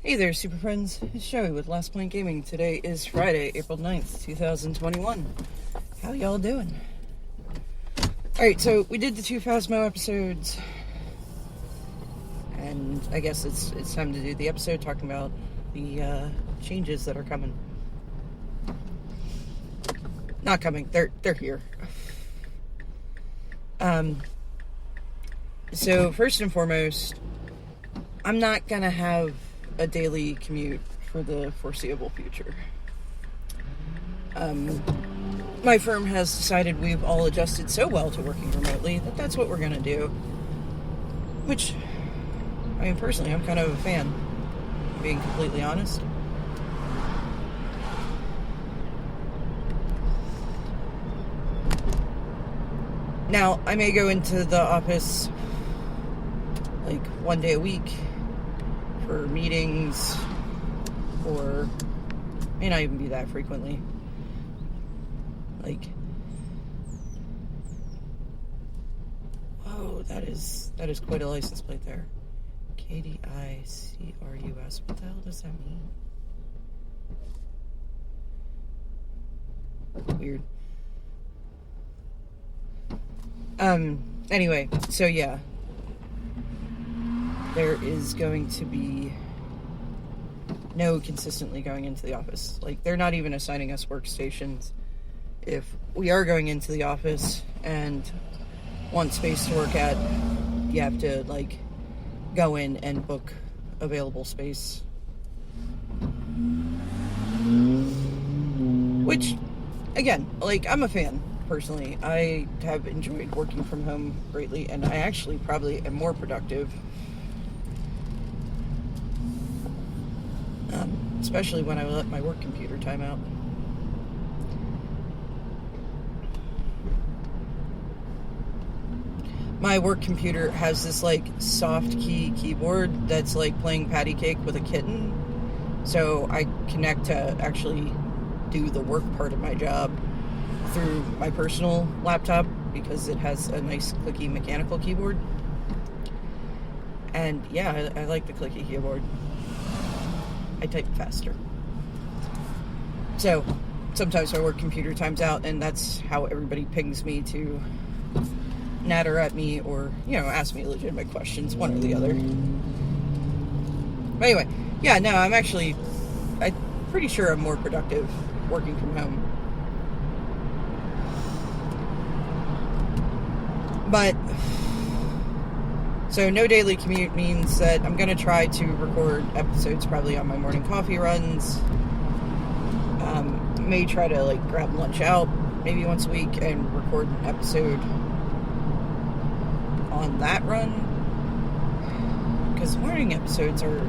Hey there, super friends. It's Joey with Last Point Gaming. Today is Friday, April 9th, 2021. How y'all doing? Alright, so we did the two Phasmo episodes, and I guess it's time to do the episode talking about the changes that are coming. Not coming, they're here. So first and foremost, I'm not gonna have a daily commute for the foreseeable future. My firm has decided we've all adjusted so well to working remotely that that's what we're going to do. Which, I mean, personally, I'm kind of a fan, being completely honest. Now, I may go into the office like one day a week for meetings, or may not even be that frequently. Like, whoa, that is quite a license plate there. KDICRUS. What the hell does that mean? Weird. Anyway, so yeah. There is going to be no consistently going into the office. Like, they're not even assigning us workstations. If we are going into the office and want space to work at, you have to, like, go in and book available space. Which, again, like, I'm a fan, personally. I have enjoyed working from home greatly, and I actually probably am more productive. Especially when I let my work computer time out. My work computer has this, like, soft key keyboard that's like playing patty cake with a kitten. So I connect to actually do the work part of my job through my personal laptop because it has a nice clicky mechanical keyboard. And yeah, I like the clicky keyboard. I type faster. So sometimes my work computer times out, and that's how everybody pings me to natter at me or, ask me legitimate questions, one or the other. But anyway, yeah, no, I'm pretty sure I'm more productive working from home. But, so no daily commute means that I'm going to try to record episodes probably on my morning coffee runs. May try to, like, grab lunch out maybe once a week and record an episode on that run. Because morning episodes are,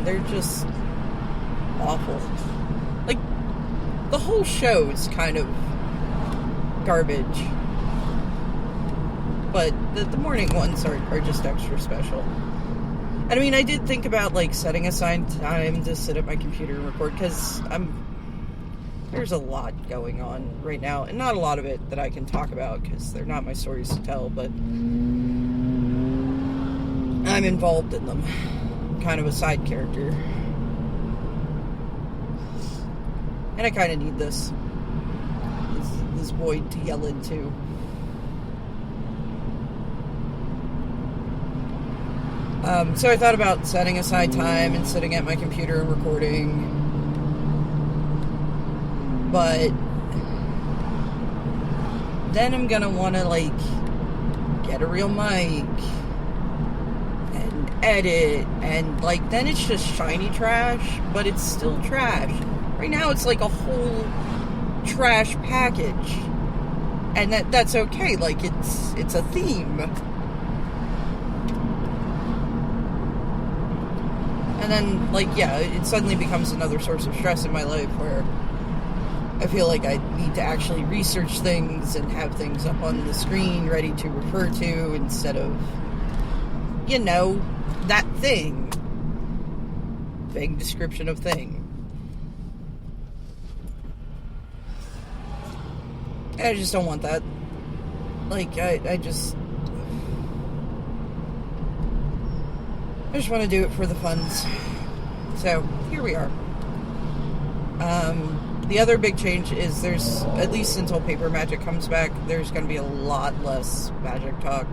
they're just awful. Like, the whole show is kind of garbage. But the morning ones are just extra special. And I mean, I did think about, like, setting aside time to sit at my computer and record, because there's a lot going on right now, and not a lot of it that I can talk about, because they're not my stories to tell, but I'm involved in them. I'm kind of a side character. And I kind of need this void to yell into. So I thought about setting aside time and sitting at my computer and recording. But then I'm gonna want to, like, get a real mic and edit, and, like, then it's just shiny trash, but it's still trash. Right now it's like a whole trash package, and that's okay. Like, it's a theme. And then, like, yeah, it suddenly becomes another source of stress in my life where I feel like I need to actually research things and have things up on the screen ready to refer to instead of, that thing. Vague description of thing. I just don't want that. Like, I just want to do it for the funds. So, here we are. The other big change is there's, at least until Paper Magic comes back, there's going to be a lot less Magic talk.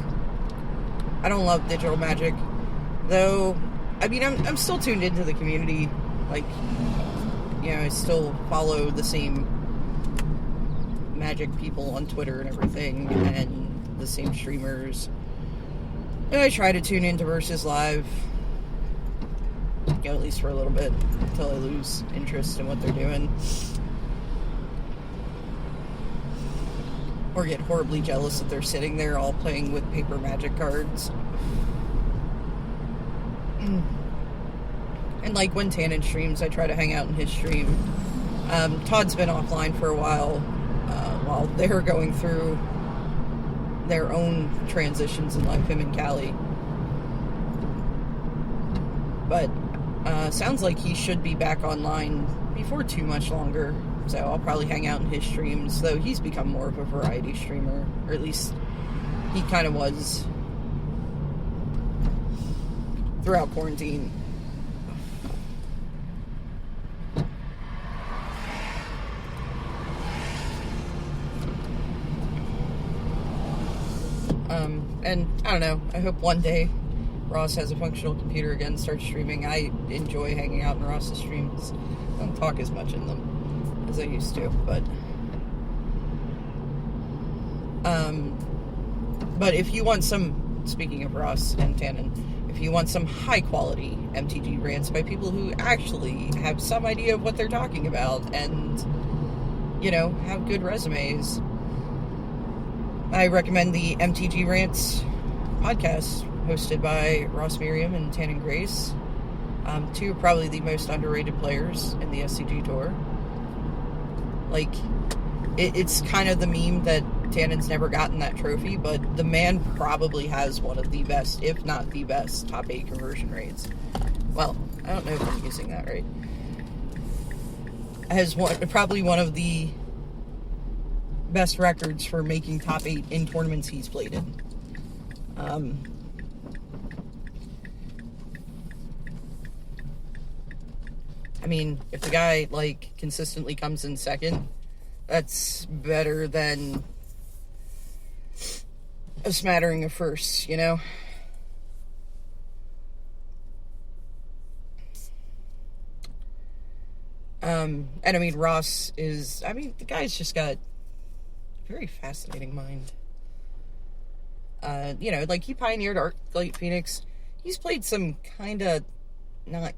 I don't love digital Magic, though. I mean, I'm still tuned into the community. Like, you know, I still follow the same Magic people on Twitter and everything, and the same streamers. And I try to tune into Versus Live, you know, at least for a little bit, until I lose interest in what they're doing. Or get horribly jealous that they're sitting there all playing with Paper Magic cards. And like when Tannen streams, I try to hang out in his stream. Todd's been offline for a while they're going through their own transitions in life, him and Callie. But sounds like he should be back online before too much longer. So I'll probably hang out in his streams, though he's become more of a variety streamer, or at least he kind of was throughout quarantine. And I don't know, I hope one day Ross has a functional computer again, starts streaming. I enjoy hanging out in Ross's streams. I don't talk as much in them as I used to, but if you want some, speaking of Ross and Tannen, if you want some high quality MTG rants by people who actually have some idea of what they're talking about and, you know, have good resumes, I recommend the MTG Rants podcast, hosted by Ross Merriam and Tannen Grace. Two of probably the most underrated players in the SCG Tour. Like, it's kind of the meme that Tannen's never gotten that trophy, but the man probably has one of the best, if not the best, top 8 conversion rates. Well, I don't know if I'm using that right. Has probably one of the best records for making top 8 in tournaments he's played in. I mean, if the guy, like, consistently comes in second, that's better than a smattering of firsts, you know? And I mean, Ross is, I mean, the guy's just got a very fascinating mind. You know, like, he pioneered Arclight Phoenix. He's played some kind of not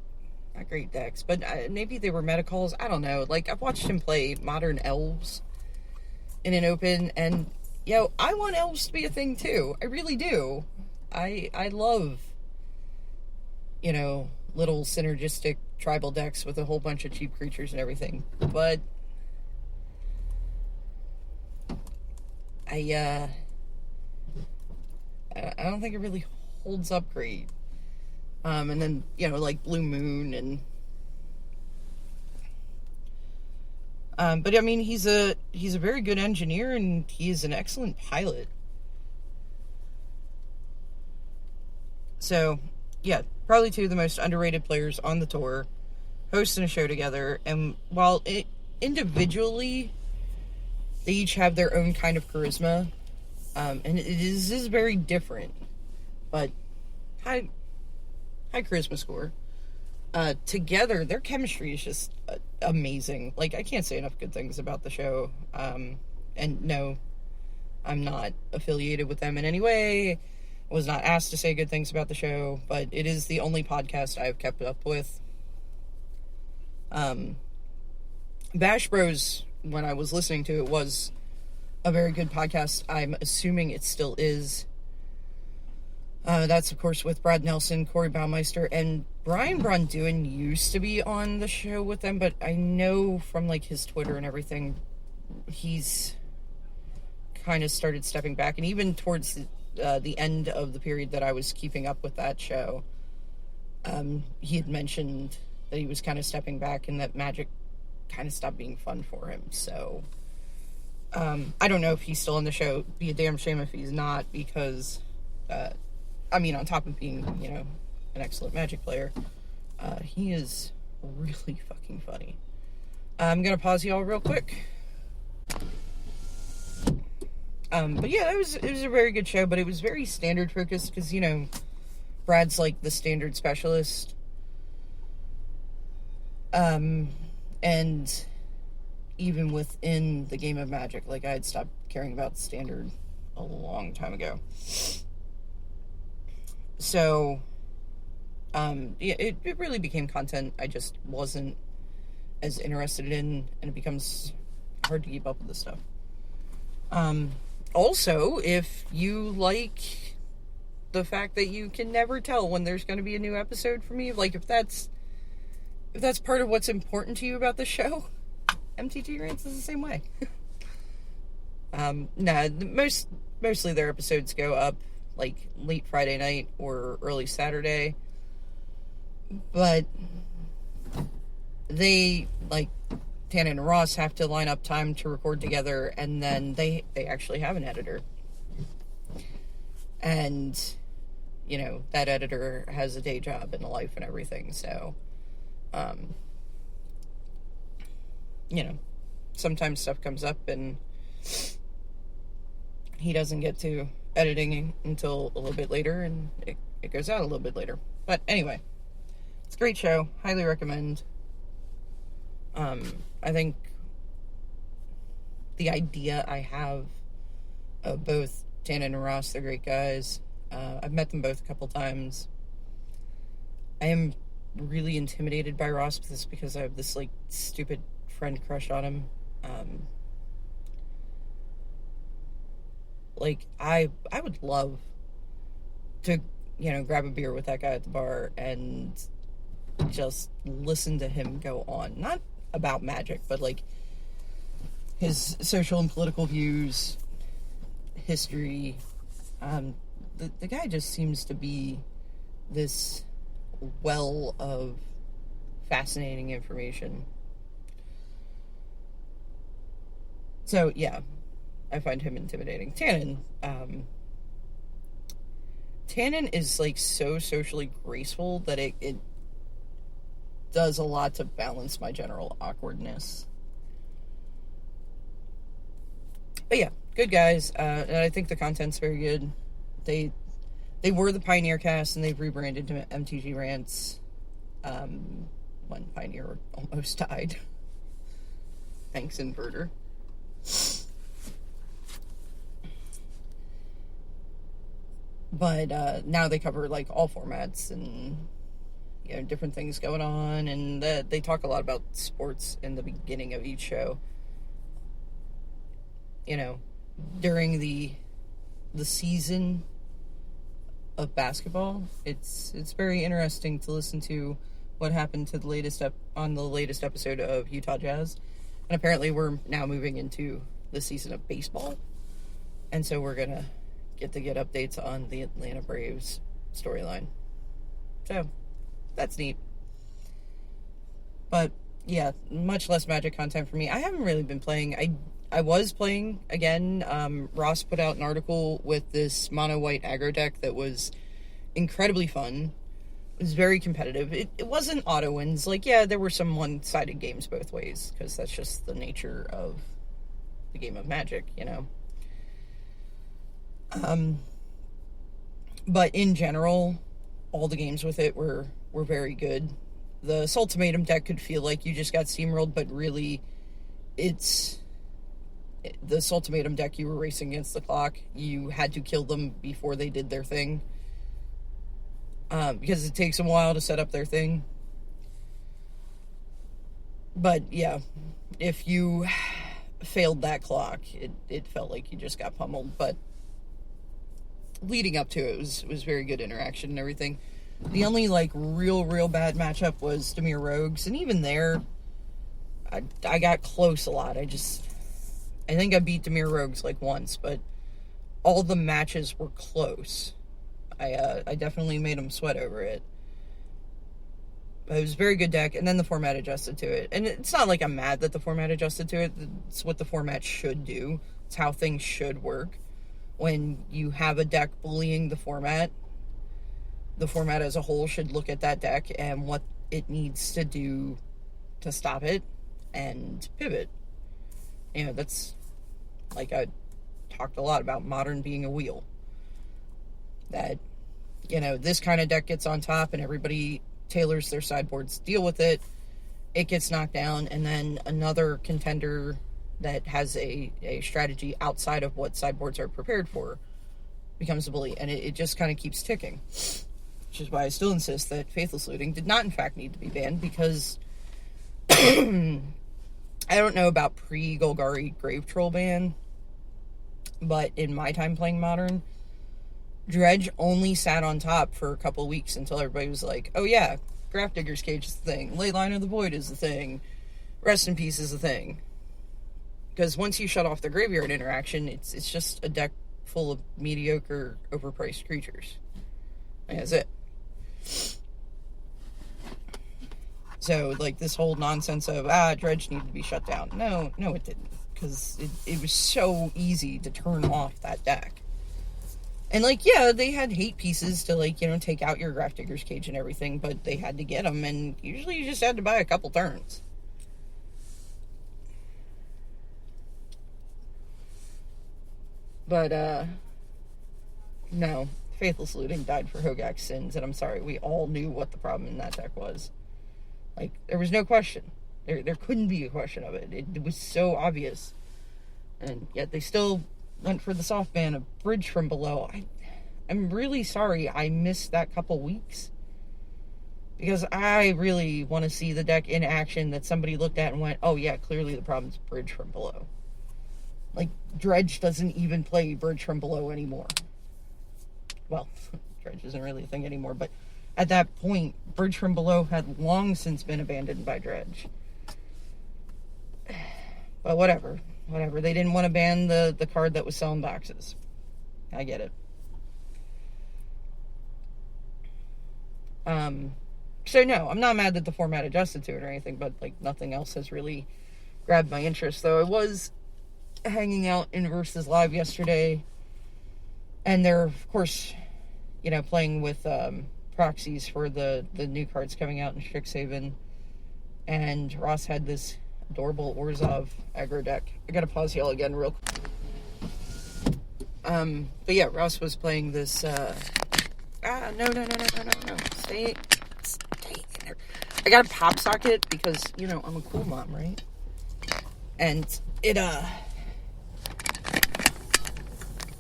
great decks, but maybe they were meta calls. I don't know. Like, I've watched him play Modern Elves in an open, and, yo, I want Elves to be a thing, too. I really do. I love, you know, little synergistic tribal decks with a whole bunch of cheap creatures and everything. But I don't think it really holds up great. And then, you know, like Blue Moon and but I mean, he's a very good engineer, and he's an excellent pilot. So, yeah, probably two of the most underrated players on the tour, hosting a show together. And while individually they each have their own kind of charisma, and it is very different, but high charisma score. Together, their chemistry is just amazing. Like, I can't say enough good things about the show. And no, I'm not affiliated with them in any way. I was not asked to say good things about the show, but it is the only podcast I've kept up with. Bash Bros, when I was listening to it, was a very good podcast. I'm assuming it still is. That's, of course, with Brad Nelson, Corey Baumeister, and Brian Brunduin used to be on the show with them, but I know from, like, his Twitter and everything, he's kind of started stepping back. And even towards the end of the period that I was keeping up with that show, he had mentioned that he was kind of stepping back and that Magic kind of stopped being fun for him. So, I don't know if he's still on the show. It'd be a damn shame if he's not, because I mean, on top of being, you know, an excellent Magic player, He is really fucking funny. I'm gonna pause y'all real quick. But yeah, it was a very good show, but it was very standard focused because, you know, Brad's like the standard specialist. And even within the game of Magic, like, I had stopped caring about standard a long time ago. So, yeah, it really became content I just wasn't as interested in, and it becomes hard to keep up with this stuff. Also, if you like the fact that you can never tell when there's going to be a new episode for me, like, if that's part of what's important to you about the show, MTG Rants is the same way. Mostly their episodes go up like late Friday night or early Saturday, but they, like, Tana and Ross have to line up time to record together, and then they actually have an editor, and, you know, that editor has a day job and a life and everything, so you know, sometimes stuff comes up and he doesn't get to editing until a little bit later, and it goes out a little bit later. But anyway, it's a great show. Highly recommend. I think the idea I have of both Tana and Ross, they're great guys. I've met them both a couple times. I am really intimidated by Ross because I have this, like, stupid friend crush on him. Like, I would love to, you know, grab a beer with that guy at the bar and just listen to him go on. Not about Magic, but, like, his social and political views, history. The guy just seems to be this well of fascinating information. So, yeah, I find him intimidating. Tannen is, like, so socially graceful that it does a lot to balance my general awkwardness. But yeah, good guys, and I think the content's very good. They were the Pioneer cast, and they've rebranded to MTG Rants when Pioneer almost died. Thanks, Inverter. But now they cover, like, all formats and, you know, different things going on, and they talk a lot about sports in the beginning of each show. You know, during the season of basketball, it's very interesting to listen to what happened to the latest episode of Utah Jazz. And apparently we're now moving into the season of baseball, and so we're gonna get updates on the Atlanta Braves storyline. So that's neat. But yeah, much less Magic content for me. I haven't really been playing. I was playing again. Ross put out an article with this mono white aggro deck that was incredibly fun. It was very competitive. It wasn't auto wins. Like, yeah, there were some one-sided games both ways, because that's just the nature of the game of Magic, you know. But in general, all the games with it were very good. The Sultimatum deck could feel like you just got steamrolled, but really, it's the Sultimatum deck. You were racing against the clock. You had to kill them before they did their thing, because it takes them a while to set up their thing. But yeah, if you failed that clock, it felt like you just got pummeled. But leading up to it was very good interaction and everything. The only, like, real bad matchup was Dimir Rogues, and even there, I got close a lot. I think I beat Dimir Rogues, like, once, but all the matches were close. I definitely made them sweat over it. But it was a very good deck, and then the format adjusted to it. And it's not like I'm mad that the format adjusted to it. It's what the format should do. It's how things should work. When you have a deck bullying the format as a whole should look at that deck and what it needs to do to stop it and pivot. That's like I talked a lot about modern being a wheel. That, this kind of deck gets on top and everybody tailors their sideboards to deal with it. It gets knocked down, and then another contender that has a strategy outside of what sideboards are prepared for becomes a bully, and it just kind of keeps ticking. Which is why I still insist that Faithless Looting did not in fact need to be banned, because I don't know about pre-Golgari Grave Troll ban, but in my time playing Modern, Dredge only sat on top for a couple weeks until everybody was like, oh yeah, Grafdigger's Cage is the thing, Leyline of the Void is the thing, Rest in Peace is the thing. Because once you shut off the graveyard interaction, it's just a deck full of mediocre, overpriced creatures. And that's it. So, like, this whole nonsense of, Dredge needed to be shut down. No, it didn't. Because it was so easy to turn off that deck. And, they had hate pieces to, take out your Grafdigger's Cage and everything, but they had to get them, and usually you just had to buy a couple turns. But, no. Faithless Looting died for Hogak's sins, and I'm sorry, we all knew what the problem in that deck was. There was no question. There couldn't be a question of it. It was so obvious. And yet they still went for the soft ban of Bridge from Below. I'm really sorry I missed that couple weeks. Because I really want to see the deck in action that somebody looked at and went, oh yeah, clearly the problem is Bridge from Below. Dredge doesn't even play Bridge from Below anymore. Well, Dredge isn't really a thing anymore, but at that point, Bridge from Below had long since been abandoned by Dredge. But whatever. They didn't want to ban the card that was selling boxes. I get it. So no, I'm not mad that the format adjusted to it or anything, but nothing else has really grabbed my interest. Though I was hanging out in Versus Live yesterday, and they're, of course, playing with proxies for the new cards coming out in Strixhaven. And Ross had this adorable Orzhov aggro deck. I gotta pause y'all again real quick. But yeah, Ross was playing this, no. Stay in there. I got a pop socket because, I'm a cool mom, right? And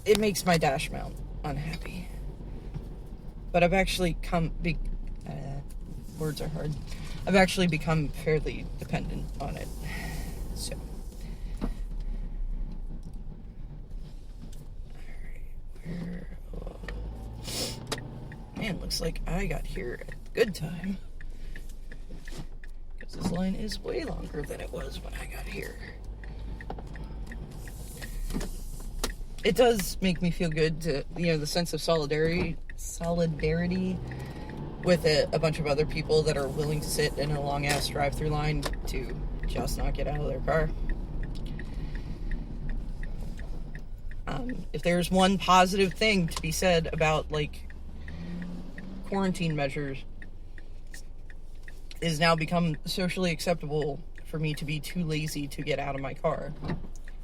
it makes my dash mount unhappy. But I've actually words are hard. I've actually become fairly dependent on it. So. Man, looks like I got here at a good time. Because this line is way longer than it was when I got here. It does make me feel good to, the sense of solidarity with a bunch of other people that are willing to sit in a long-ass drive-through line to just not get out of their car. If there's one positive thing to be said about, quarantine measures, it has now become socially acceptable for me to be too lazy to get out of my car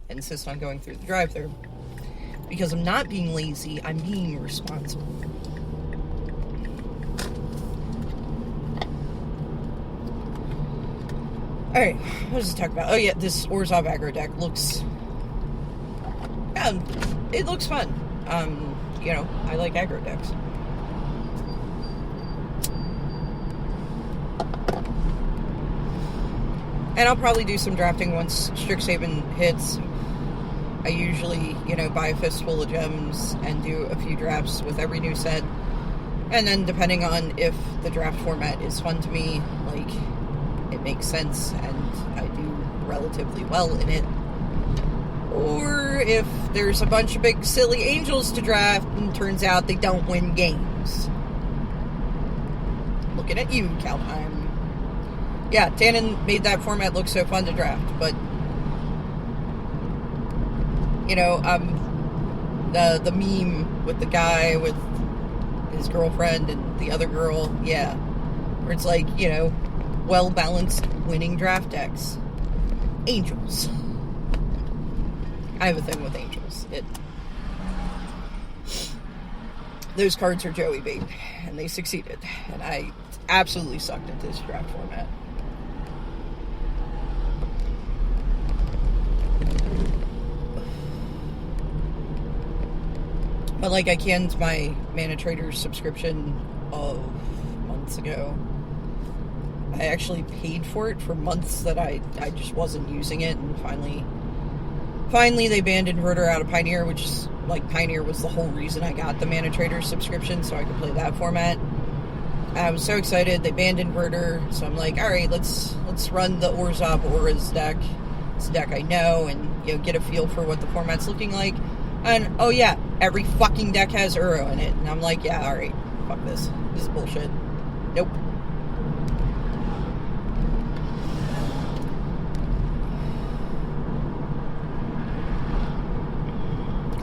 and insist on going through the drive-thru. Because I'm not being lazy, I'm being responsible. Alright, what does it talk about? Oh yeah, this Orzhov aggro deck looks... it looks fun. I like aggro decks. And I'll probably do some drafting once Strixhaven hits. I usually, buy a fistful of gems and do a few drafts with every new set. And then depending on if the draft format is fun to me, it makes sense and I do relatively well in it. Or if there's a bunch of big silly angels to draft and turns out they don't win games. Looking at you, Kaldheim. Yeah, Tannen made that format look so fun to draft, but the meme with the guy with his girlfriend and the other girl, yeah, Where it's like, you know, well-balanced winning draft decks. Angels. I have a thing with Angels. Those cards are Joey bait, and they succeeded. And I absolutely sucked at this draft format. But, like, I canned my Mana Traders subscription months ago. I actually paid for it for months that I just wasn't using it, and finally they banned Inverter out of Pioneer, which is, like, Pioneer was the whole reason I got the Mana Traders subscription, so I could play that format. I was so excited. They banned Inverter, so I'm like, alright, let's run the Orzhov Auras deck. It's a deck I know, and, you know, get a feel for what the format's looking like. And, oh yeah, every fucking deck has Uro in it. And I'm like, yeah, alright, fuck this. This is bullshit. Nope.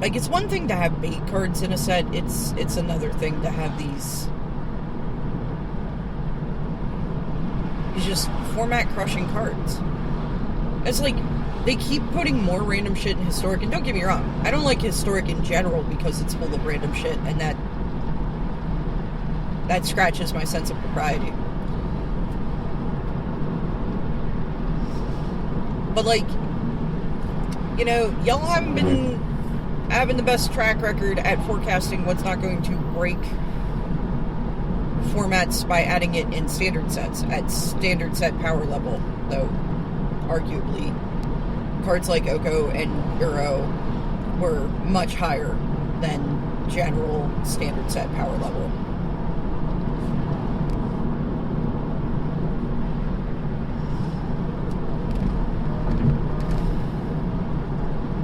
Like, it's one thing to have bait cards in a set, it's another thing to have these just format-crushing cards. It's like, they keep putting more random shit in Historic, and don't get me wrong, I don't like Historic in general because it's full of random shit, and that scratches my sense of propriety. But, like, you know, y'all haven't been having the best track record at forecasting what's not going to break formats by adding it in standard sets, at standard set power level, though, arguably. Cards like Oko and Uro were much higher than general standard set power level.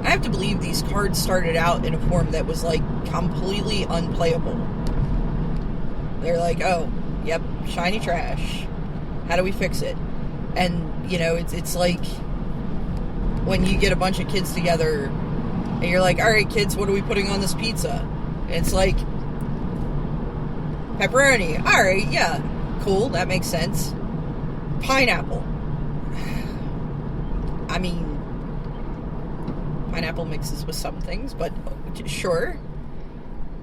I have to believe these cards started out in a form that was, like, completely unplayable. They're like, oh, yep, shiny trash. How do we fix it? And, you know, it's like when you get a bunch of kids together and you're like, alright kids, what are we putting on this pizza? And it's like, pepperoni. Alright, yeah, cool, that makes sense. Pineapple. I mean, pineapple mixes with some things, but sure.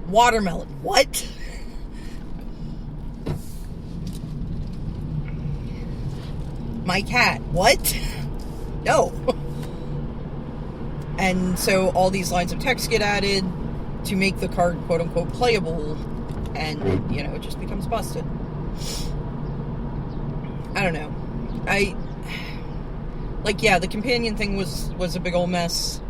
Watermelon. What? My cat. What? No. And so all these lines of text get added to make the card quote-unquote playable, and, you know, it just becomes busted. I don't know. Yeah, the companion thing was a big old mess.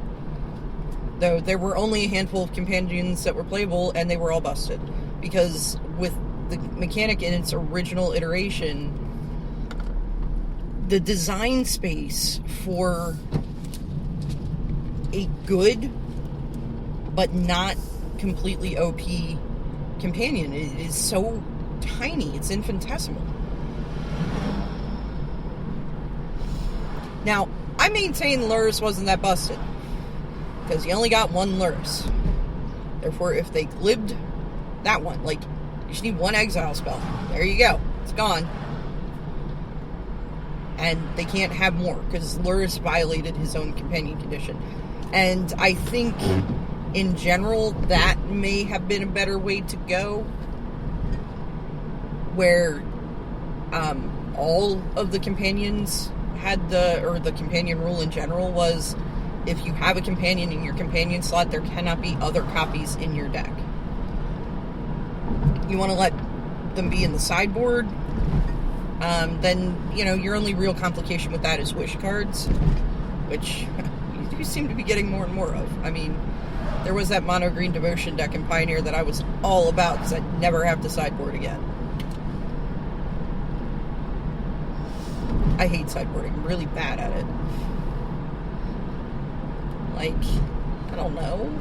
Though there were only a handful of companions that were playable, and they were all busted. Because with the mechanic in its original iteration, the design space for a good but not completely OP companion is so tiny. It's infinitesimal. Now, I maintain Lurrus wasn't that busted, because you only got one Lurrus. Therefore, if they glibbed that one, like, you just need one exile spell. There you go. It's gone. And they can't have more, because Lurrus violated his own companion condition. And I think, in general, that may have been a better way to go, where all of the companions had the companion rule in general was, if you have a companion in your companion slot, there cannot be other copies in your deck. You want to let them be in the sideboard, then, you know, your only real complication with that is wish cards, which you do seem to be getting more and more of. I mean, there was that mono green devotion deck in Pioneer that I was all about, because I'd never have to sideboard again. I hate sideboarding. I'm really bad at it. Like, I don't know.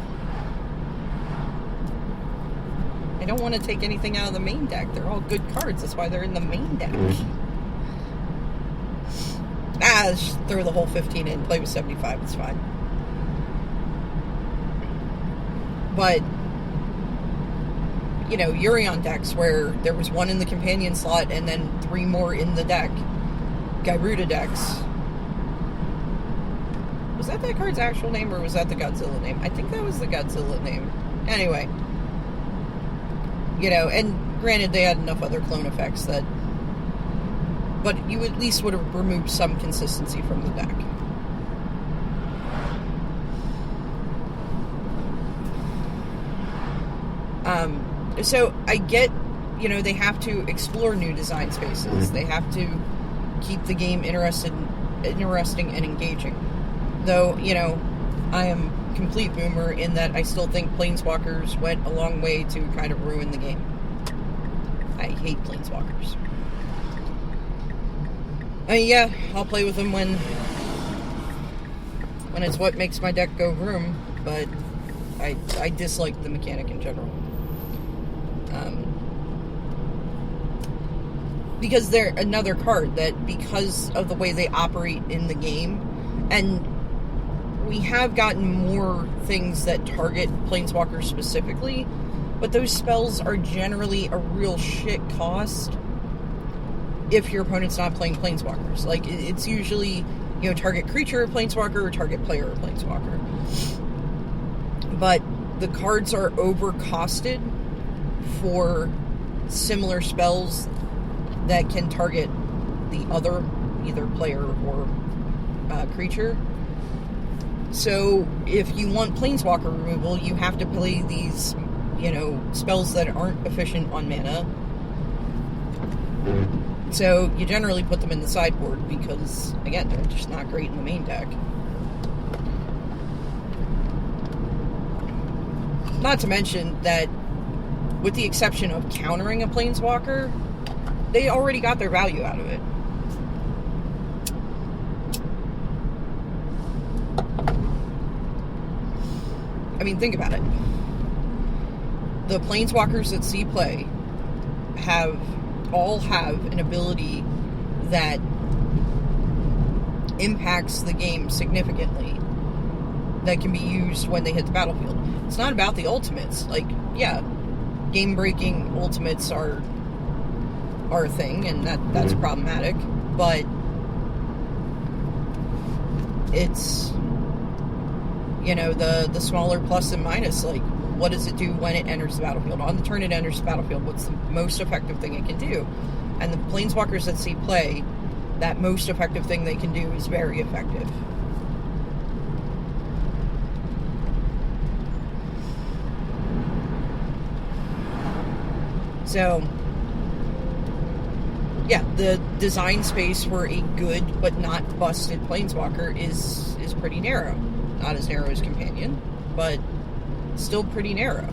I don't want to take anything out of the main deck. They're all good cards. That's why they're in the main deck. Just throw the whole 15 in. Play with 75. It's fine. But, Urion decks where there was one in the companion slot and then 3 more in the deck. Gyruda decks. Was that card's actual name, or was that the Godzilla name? I think that was the Godzilla name. Anyway. And granted they had enough other clone effects that... But you at least would have removed some consistency from the deck. So I get, they have to explore new design spaces. They have to keep the game interesting and engaging. Though, I am complete boomer in that I still think Planeswalkers went a long way to kind of ruin the game. I hate Planeswalkers. I mean, yeah, I'll play with them when it's what makes my deck go vroom, but I dislike the mechanic in general. Because they're another card that, because of the way they operate in the game, and we have gotten more things that target Planeswalkers specifically, but those spells are generally a real shit cost if your opponent's not playing Planeswalkers. Like, it's usually, target creature or Planeswalker or target player or Planeswalker. But the cards are overcosted for similar spells that can target the other, either player or creature. So if you want Planeswalker removal, you have to play these, spells that aren't efficient on mana. So you generally put them in the sideboard because, again, they're just not great in the main deck. Not to mention that, with the exception of countering a Planeswalker, they already got their value out of it. I mean, think about it. The Planeswalkers that see play all have an ability that impacts the game significantly that can be used when they hit the battlefield. It's not about the ultimates. Like, yeah, game-breaking ultimates are a thing, and that's problematic, but it's, the smaller plus and minus, like, what does it do when it enters the battlefield? On the turn it enters the battlefield, what's the most effective thing it can do? And the Planeswalkers that see play, that most effective thing they can do is very effective. So, yeah, the design space for a good but not busted Planeswalker is pretty narrow. Not as narrow as Companion, but still pretty narrow.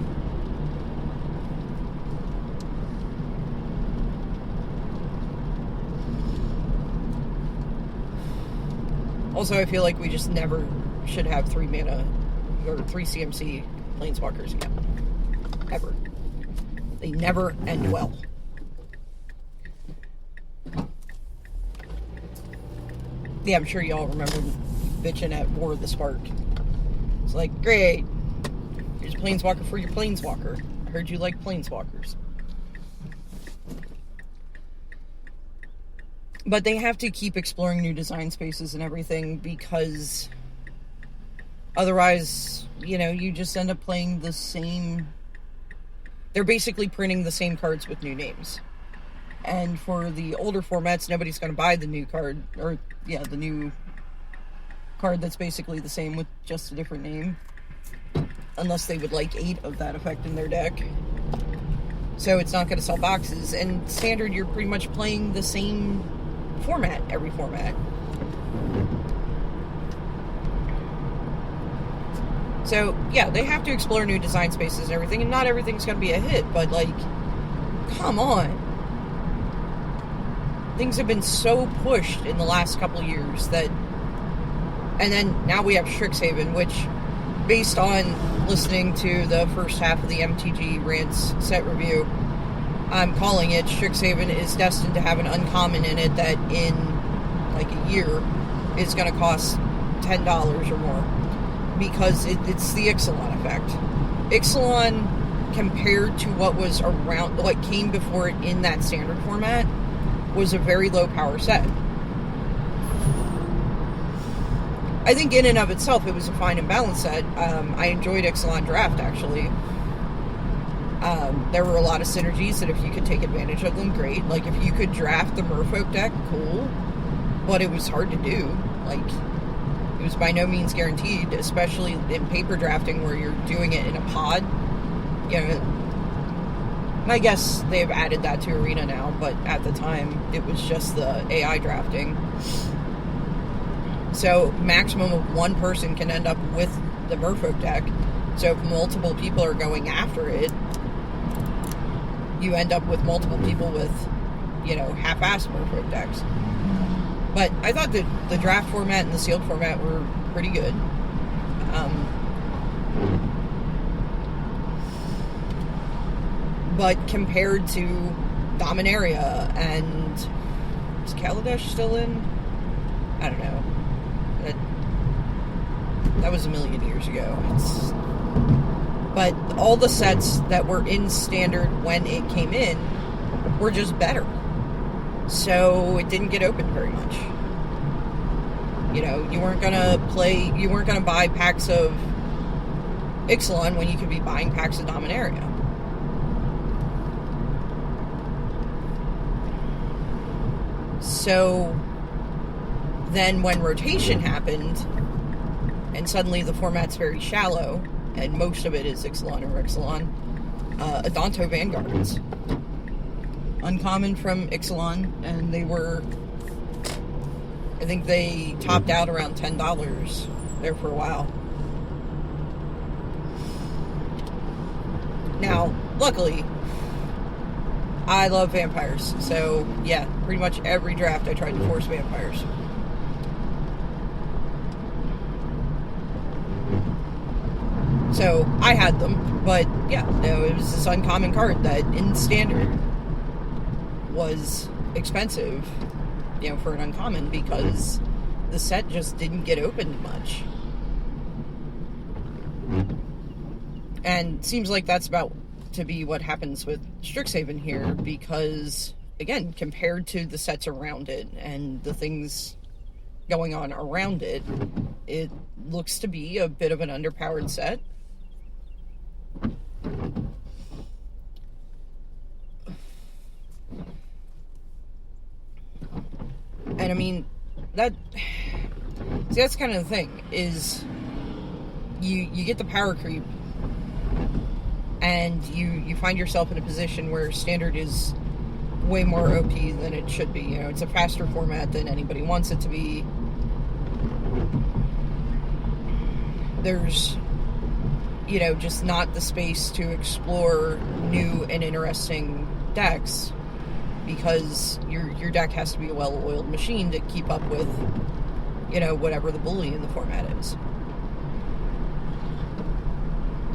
Also, I feel like we just never should have 3 mana or 3 CMC Planeswalkers again. Ever. They never end well. Yeah, I'm sure y'all remember bitching at War of the Spark. It's like, great. Here's Planeswalker for your Planeswalker. I heard you like Planeswalkers. But they have to keep exploring new design spaces and everything, because otherwise, you just end up playing the same... They're basically printing the same cards with new names. And for the older formats, nobody's going to buy the new card, or, the new card that's basically the same with just a different name. Unless they would like 8 of that effect in their deck. So it's not going to sell boxes. And Standard, you're pretty much playing the same format, every format. So, yeah, they have to explore new design spaces and everything, and not everything's going to be a hit, but, like, come on. Things have been so pushed in the last couple years that... And then, now we have Strixhaven, which, based on listening to the first half of the MTG Rants set review, I'm calling it, Strixhaven is destined to have an uncommon in it that in, like, a year is going to cost $10 or more. Because it's the Ixalan effect. Ixalan compared to what was around, what came before it in that standard format, was a very low power set. I think in and of itself it was a fine and balanced set. I enjoyed Ixalan Draft, actually. There were a lot of synergies that if you could take advantage of them, great. Like, if you could draft the Merfolk deck, cool. But it was hard to do. Like, it was by no means guaranteed, especially in paper drafting where you're doing it in a pod. You know, I guess they've added that to Arena now, but at the time, it was just the AI drafting. So, maximum of one person can end up with the Merfolk deck. So, if multiple people are going after it, you end up with multiple people with, you know, half-assed Merfolk decks. But I thought that the draft format and the sealed format were pretty good. But compared to Dominaria and... is Kaladesh still in? I don't know. That was a million years ago. But all the sets that were in Standard when it came in were just better. So it didn't get opened very much. You know, you weren't gonna buy packs of Ixalan when you could be buying packs of Dominaria. So then when rotation happened, and suddenly the format's very shallow, and most of it is Ixalan or Ixalan, Adanto Vanguards. Uncommon from Ixalan, and they were, I think they topped out around $10 there for a while. Now, luckily, I love vampires, so yeah, pretty much every draft I tried to force vampires. So, I had them, but yeah, no, it was this uncommon card that in Standard was expensive, you know, for an uncommon because the set just didn't get opened much. And seems like that's about to be what happens with Strixhaven here because, again, compared to the sets around it and the things going on around it, it looks to be a bit of an underpowered set. And I mean, that's kind of the thing, is you get the power creep, and you find yourself in a position where Standard is way more OP than it should be. You know, it's a faster format than anybody wants it to be. There's, you know, just not the space to explore new and interesting decks because your deck has to be a well-oiled machine to keep up with, you know, whatever the bully in the format is.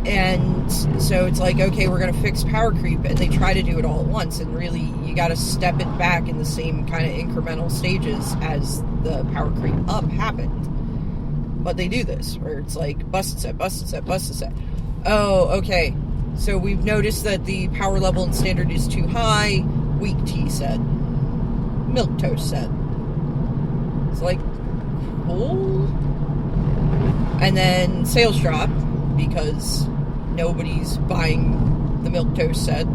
And so it's like, okay, we're going to fix power creep, and they try to do it all at once, and really, you got to step it back in the same kind of incremental stages as the power creep up happened. But they do this, where it's like, busted set, busted set, busted set. Oh, okay, so we've noticed that the power level in Standard is too high, weak tea set, milk toast set. It's like, cool. And then sales drop, because nobody's buying the milk toast set.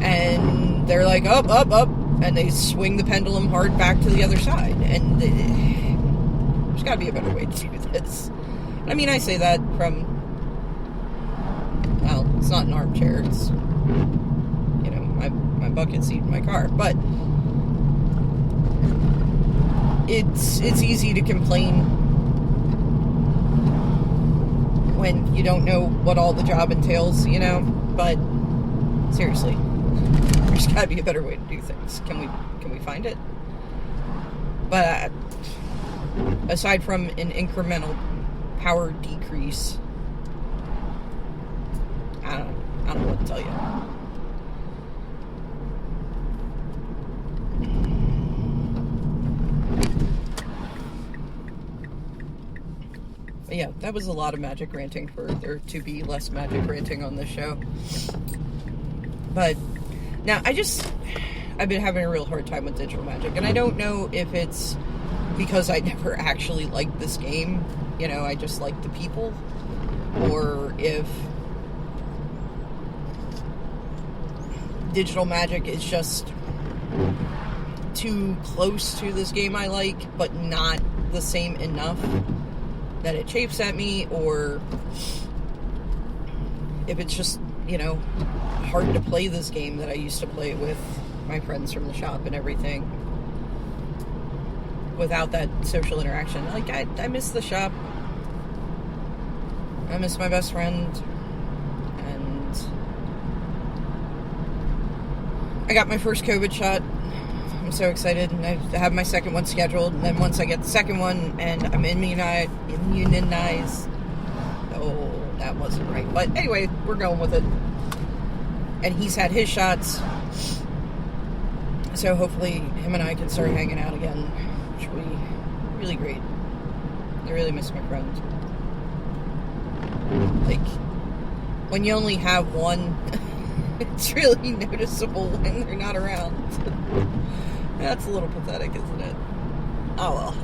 And they're like, up, up, up. And they swing the pendulum hard back to the other side. And there's got to be a better way to do this. I mean, I say that from, well, it's not an armchair. It's, you know, my bucket seat in my car. But it's easy to complain when you don't know what all the job entails, you know, but seriously, there's got to be a better way to do things. Can we find it? But aside from an incremental power decrease, I don't know what to tell you. Yeah, that was a lot of magic ranting for there to be less magic ranting on this show. But now I've been having a real hard time with digital magic, and I don't know if it's because I never actually liked this game, I just like the people, or if digital magic is just too close to this game I like, but not the same enough that it chafes at me, or if it's just, hard to play this game that I used to play with my friends from the shop and everything without that social interaction. Like, I miss the shop. I miss my best friend. And I got my first COVID shot. I'm so excited, and I have my second one scheduled, and then once I get the second one and I'm immunized, oh, that wasn't right. But anyway, we're going with it. And he's had his shots, so hopefully him and I can start hanging out again, which will be really great. I really miss my friend. Like, when you only have one, it's really noticeable when they're not around. That's a little pathetic, isn't it? Oh well.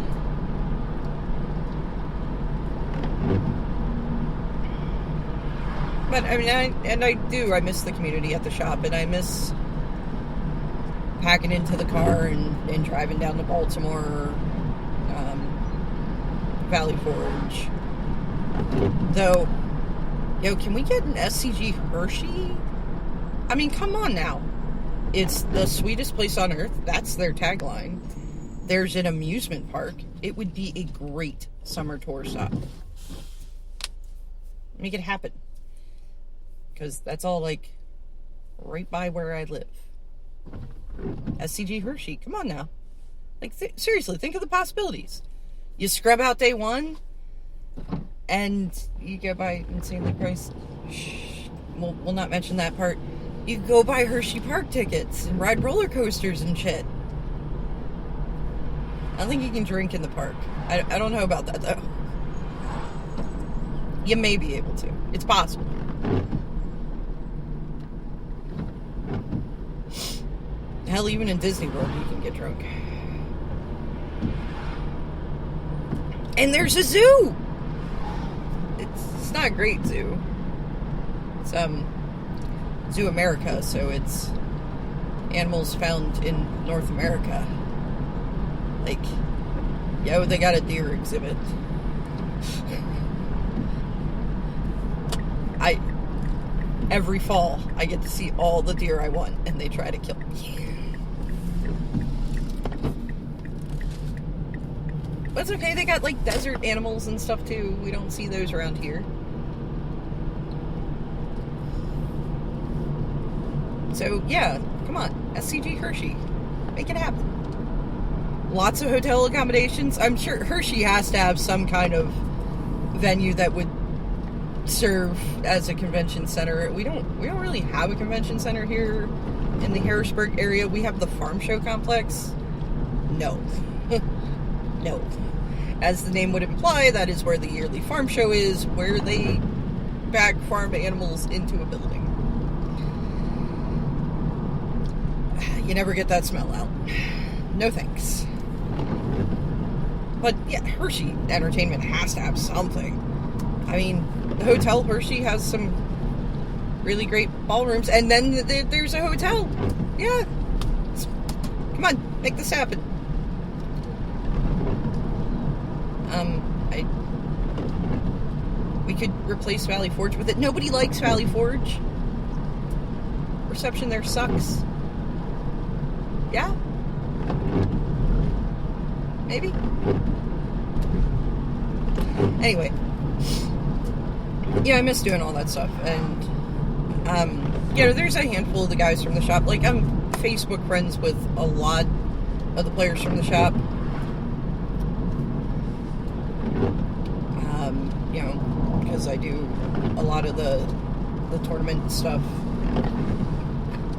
But I mean, I miss the community at the shop, and I miss packing into the car and driving down to Baltimore, Valley Forge. Though, can we get an SCG Hershey? I mean, come on now. It's the sweetest place on earth. That's their tagline. There's an amusement park. It would be a great summer tour stop. Make it happen. Because that's all, like, right by where I live. SCG Hershey. Come on now. Like, seriously, think of the possibilities. You scrub out day one, and you go buy insanely priced... We'll not mention that part. You can go buy Hershey Park tickets and ride roller coasters and shit. I don't think you can drink in the park. I don't know about that, though. You may be able to. It's possible. Hell, even in Disney World, you can get drunk. And there's a zoo! It's not a great zoo. It's, Zoo America, so it's animals found in North America. Like, they got a deer exhibit. Every fall, I get to see all the deer I want, and they try to kill me. But it's okay, they got, like, desert animals and stuff, too. We don't see those around here. So, yeah, come on, SCG Hershey. Make it happen. Lots of hotel accommodations. I'm sure Hershey has to have some kind of venue that would serve as a convention center. We don't really have a convention center here in the Harrisburg area. We have the Farm Show Complex. No. No. As the name would imply, that is where the yearly farm show is, where they back farm animals into a building. You never get that smell out. No thanks. But yeah, Hershey Entertainment has to have something. I mean, the Hotel Hershey has some really great ballrooms, and then there's a hotel. Yeah. Come on, make this happen. We could replace Valley Forge with it. Nobody likes Valley Forge. Reception there sucks. Yeah? Maybe? Anyway. Yeah, I miss doing all that stuff. And, there's a handful of the guys from the shop. Like, I'm Facebook friends with a lot of the players from the shop. Because I do a lot of the tournament stuff.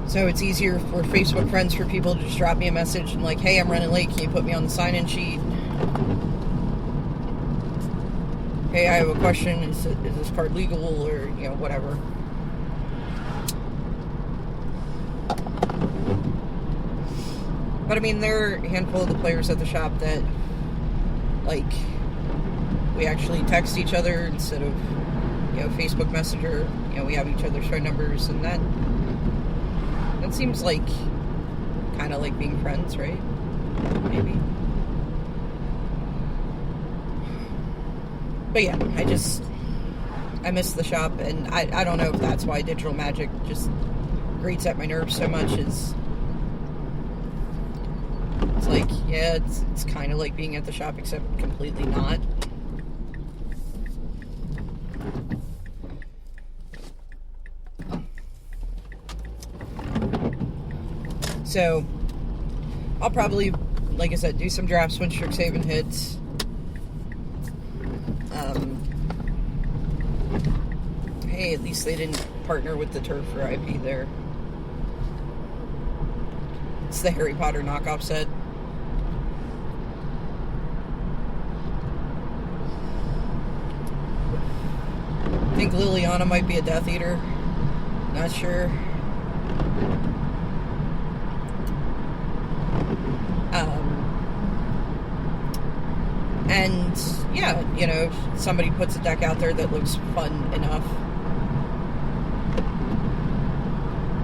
So it's easier for Facebook friends for people to just drop me a message and like, hey, I'm running late, can you put me on the sign-in sheet? hey, I have a question, is this card legal, or, whatever. But I mean, there are a handful of the players at the shop that, like, we actually text each other instead of, Facebook Messenger. We have each other's phone numbers, and that seems like kind of like being friends, right? Maybe. But yeah, I miss the shop, and I don't know if that's why Digital Magic just grates at my nerves so much. It's like, yeah, it's kind of like being at the shop, except completely not. So, I'll probably, like I said, do some drafts when Strixhaven hits. Hey, at least they didn't partner with the Turf for IP there. It's the Harry Potter knockoff set. I think Liliana might be a Death Eater. Not sure. And yeah, if somebody puts a deck out there that looks fun enough,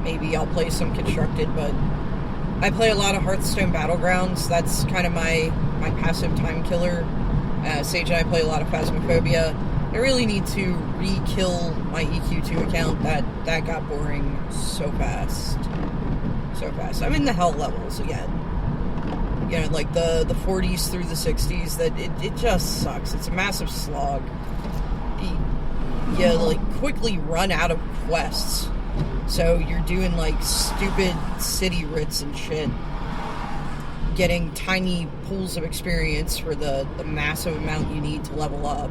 maybe I'll play some Constructed. But I play a lot of Hearthstone Battlegrounds. That's kind of my passive time killer. Sage and I play a lot of Phasmophobia. I really need to re-kill my EQ2 account. That got boring so fast. I'm in the hell levels again. Like the 40s through the 60s, that it just sucks. It's a massive slog. You like quickly run out of quests. So you're doing like stupid city writs and shit. Getting tiny pools of experience for the massive amount you need to level up.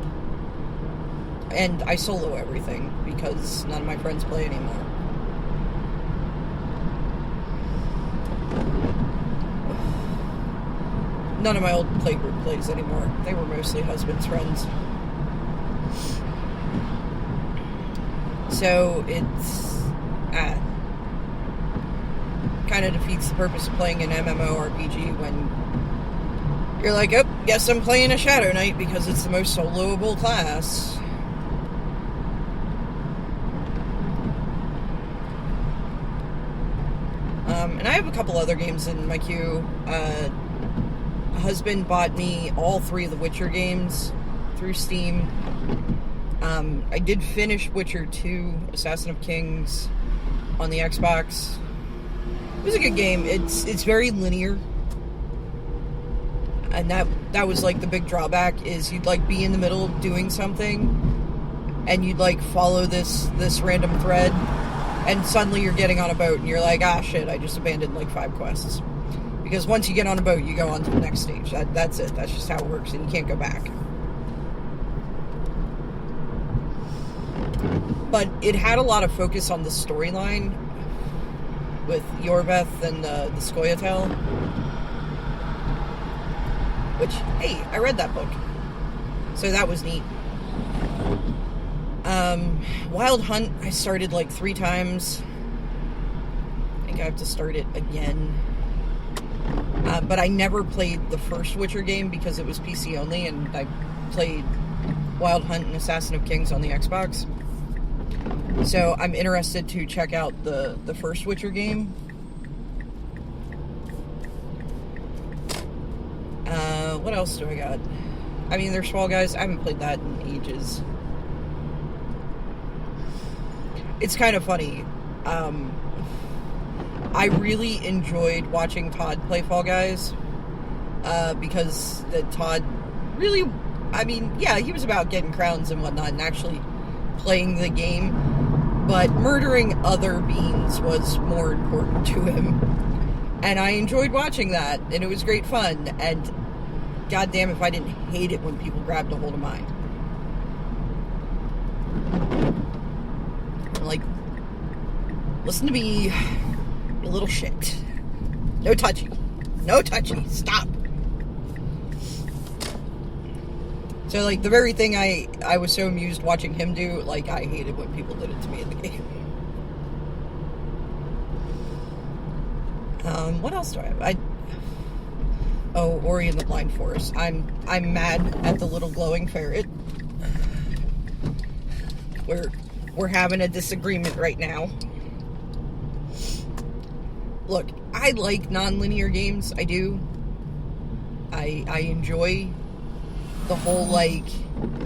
And I solo everything because none of my friends play anymore. None of my old playgroup plays anymore. They were mostly husbands' friends. So it's kind of defeats the purpose of playing an MMORPG when you're like, oh, guess I'm playing a Shadow Knight because it's the most soloable class. And I have a couple other games in my queue. Husband bought me all 3 of the Witcher games through Steam. I did finish Witcher 2, Assassin of Kings, on the Xbox. It was a good game. It's very linear. And that was like the big drawback, is you'd like be in the middle of doing something and you'd like follow this random thread, and suddenly you're getting on a boat and you're like, ah shit, I just abandoned like 5 quests. Because once you get on a boat, you go on to the next stage. That's it. That's just how it works, and you can't go back. But it had a lot of focus on the storyline with Yorveth and the Scoia'tael. Which, hey, I read that book. So that was neat. Wild Hunt, I started like 3 times. I think I have to start it again. But I never played the first Witcher game because it was PC only, and I played Wild Hunt and Assassin of Kings on the Xbox. So I'm interested to check out the first Witcher game. What else do I got? I mean, there's Fall Guys. I haven't played that in ages. It's kind of funny. I really enjoyed watching Todd play Fall Guys, because Todd really, I mean, yeah, he was about getting crowns and whatnot and actually playing the game, but murdering other beings was more important to him. And I enjoyed watching that, and it was great fun, and goddamn if I didn't hate it when people grabbed a hold of mine. I'm like, listen to me, you little shit. No touchy. No touchy. Stop. So, like, the very thing I was so amused watching him do, like, I hated when people did it to me in the game. What else do I have? Ori and the Blind Forest. I'm mad at the little glowing ferret. We're having a disagreement right now. Look, I like non-linear games. I do. I enjoy the whole, like,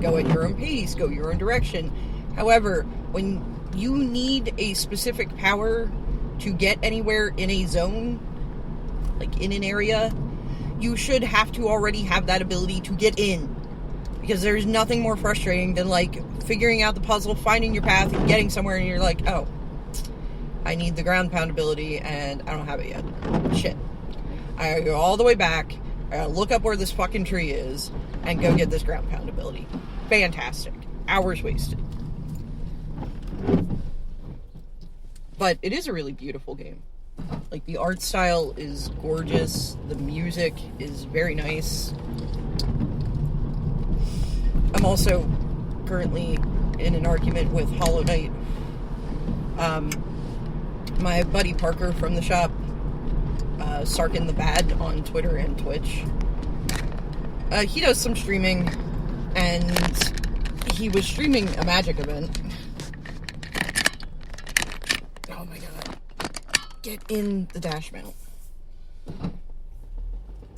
go at your own pace, go your own direction. However, when you need a specific power to get anywhere in a zone, like in an area, you should have to already have that ability to get in. Because there's nothing more frustrating than, like, figuring out the puzzle, finding your path, and getting somewhere, and you're like, oh, I need the ground pound ability, and I don't have it yet. Shit. I gotta go all the way back, I gotta look up where this fucking tree is, and go get this ground pound ability. Fantastic. Hours wasted. But it is a really beautiful game. Like, the art style is gorgeous, the music is very nice. I'm also currently in an argument with Hollow Knight. My buddy Parker from the shop, Sarkin the Bad on Twitter and Twitch, he does some streaming, and he was streaming a Magic event. Oh my god. Get in the dash mount.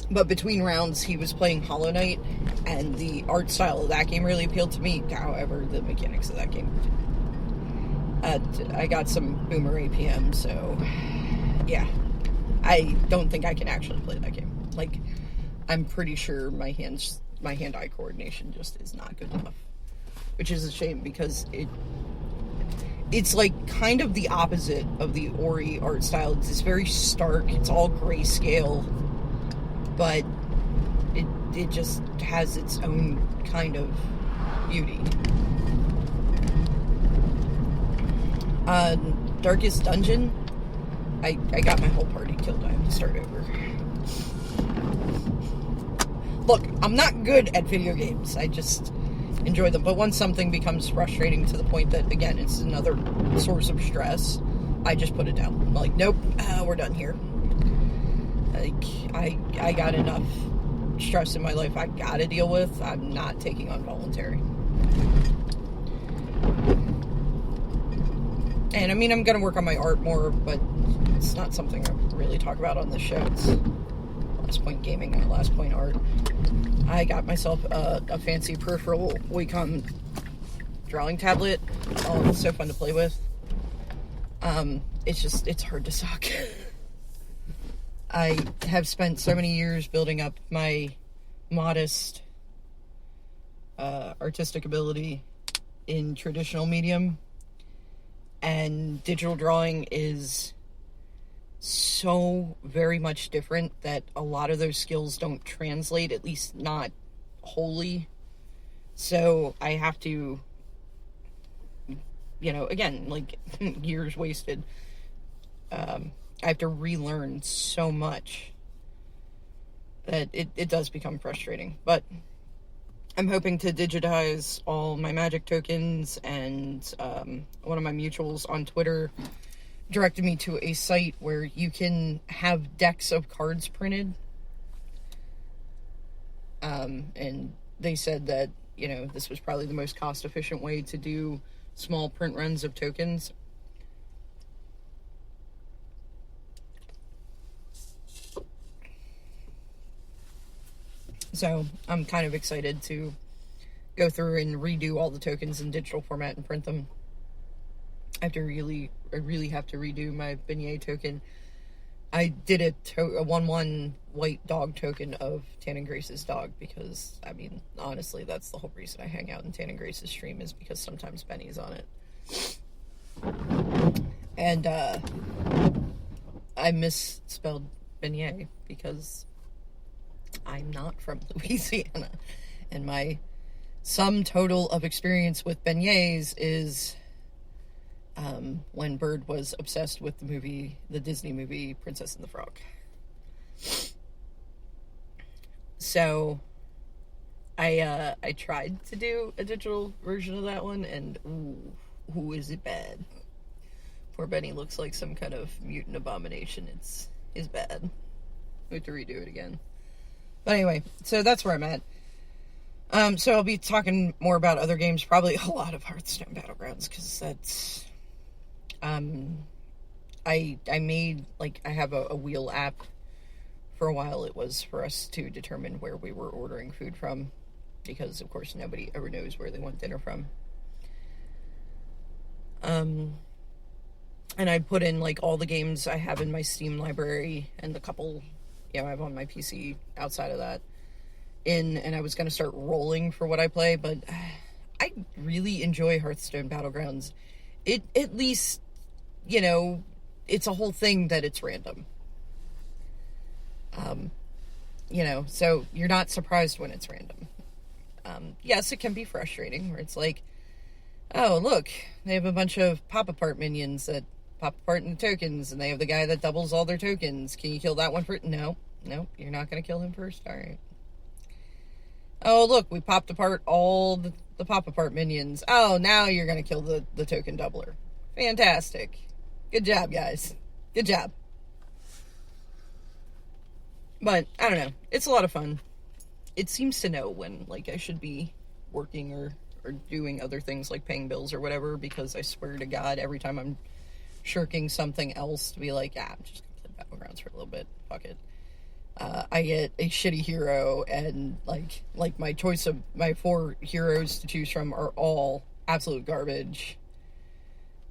But between rounds, he was playing Hollow Knight, and the art style of that game really appealed to me. However, the mechanics of that game, I got some boomer APM, so yeah, I don't think I can actually play that game. Like, I'm pretty sure my hand-eye coordination just is not good enough, which is a shame because it's like kind of the opposite of the Ori art style. It's very stark. It's all grayscale. But it just has its own kind of beauty. Darkest Dungeon, I got my whole party killed. I have to start over. Look, I'm not good at video games. I just enjoy them. But once something becomes frustrating to the point that, again, it's another source of stress, I just put it down. I'm like, nope, we're done here. Like, I got enough stress in my life I gotta deal with. I'm not taking on voluntary. And I mean, I'm gonna work on my art more, but it's not something I really talk about on this show. It's Last Point Gaming and Last Point Art. I got myself a fancy peripheral Wacom drawing tablet. Oh, it's so fun to play with. It's hard to suck. I have spent so many years building up my modest artistic ability in traditional medium, and digital drawing is so very much different that a lot of those skills don't translate, at least not wholly. So I have to, again, like, years wasted. I have to relearn so much that it does become frustrating. But I'm hoping to digitize all my Magic tokens, and one of my mutuals on Twitter directed me to a site where you can have decks of cards printed. And they said that, this was probably the most cost-efficient way to do small print runs of tokens. So I'm kind of excited to go through and redo all the tokens in digital format and print them. I really have to redo my beignet token. I did a 1/1 white dog token of Tan and Grace's dog because, I mean, honestly, that's the whole reason I hang out in Tan and Grace's stream, is because sometimes Benny's on it. And I misspelled beignet because I'm not from Louisiana, and my sum total of experience with beignets is when Bird was obsessed with the Disney movie Princess and the Frog. So I tried to do a digital version of that one, and ooh, is it bad? Poor Benny looks like some kind of mutant abomination. It's bad. We have to redo it again. But anyway, so that's where I'm at. So I'll be talking more about other games, probably a lot of Hearthstone Battlegrounds, because that's, I made, like, I have a wheel app. For a while it was for us to determine where we were ordering food from, because of course nobody ever knows where they want dinner from. And I put in, like, all the games I have in my Steam library, and the couple, I have on my PC outside of that, and I was going to start rolling for what I play, but I really enjoy Hearthstone Battlegrounds. It, at least, it's a whole thing that it's random. So you're not surprised when it's random. Yes, it can be frustrating, where it's like, oh, look, they have a bunch of pop-apart minions that pop apart into tokens, and they have the guy that doubles all their tokens. Can you kill that one first? No, you're not going to kill him first? Alright. Oh, look, we popped apart all the pop-apart minions. Oh, now you're going to kill the token doubler. Fantastic. Good job, guys. Good job. But, I don't know. It's a lot of fun. It seems to know when, like, I should be working or doing other things like paying bills or whatever, because I swear to God, every time I'm shirking something else to be like, I'm just gonna play Battlegrounds for a little bit. Fuck it. I get a shitty hero, and, like my choice of my 4 heroes to choose from are all absolute garbage.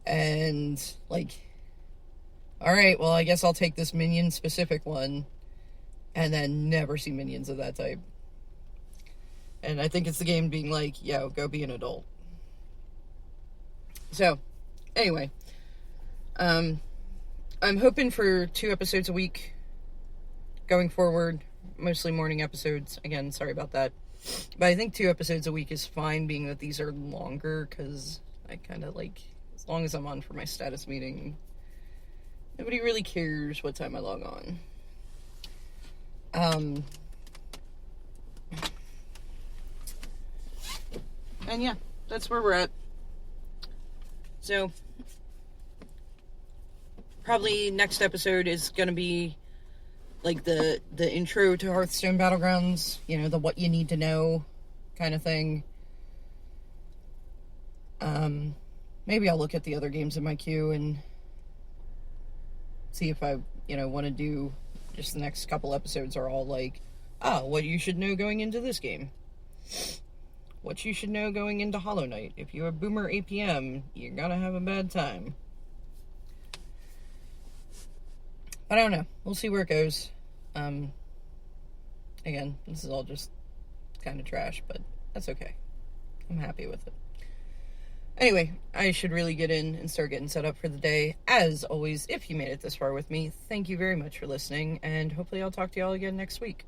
And, like, alright, well, I guess I'll take this minion-specific one, and then never see minions of that type. And I think it's the game being like, go be an adult. So, anyway. I'm hoping for 2 episodes a week going forward. Mostly morning episodes. Again, sorry about that. But I think 2 episodes a week is fine, being that these are longer, because I kind of like, as long as I'm on for my status meeting, nobody really cares what time I log on. And yeah, that's where we're at. So, probably next episode is going to be like the intro to Hearthstone Battlegrounds, the what you need to know kind of thing. Maybe I'll look at the other games in my queue and see if I, want to do just the next couple episodes are all like, what you should know going into this game. What you should know going into Hollow Knight. If you have Boomer APM, you're gonna have a bad time. But I don't know. We'll see where it goes. Again, this is all just kind of trash, but that's okay. I'm happy with it. Anyway, I should really get in and start getting set up for the day. As always, if you made it this far with me, thank you very much for listening, and hopefully I'll talk to y'all again next week.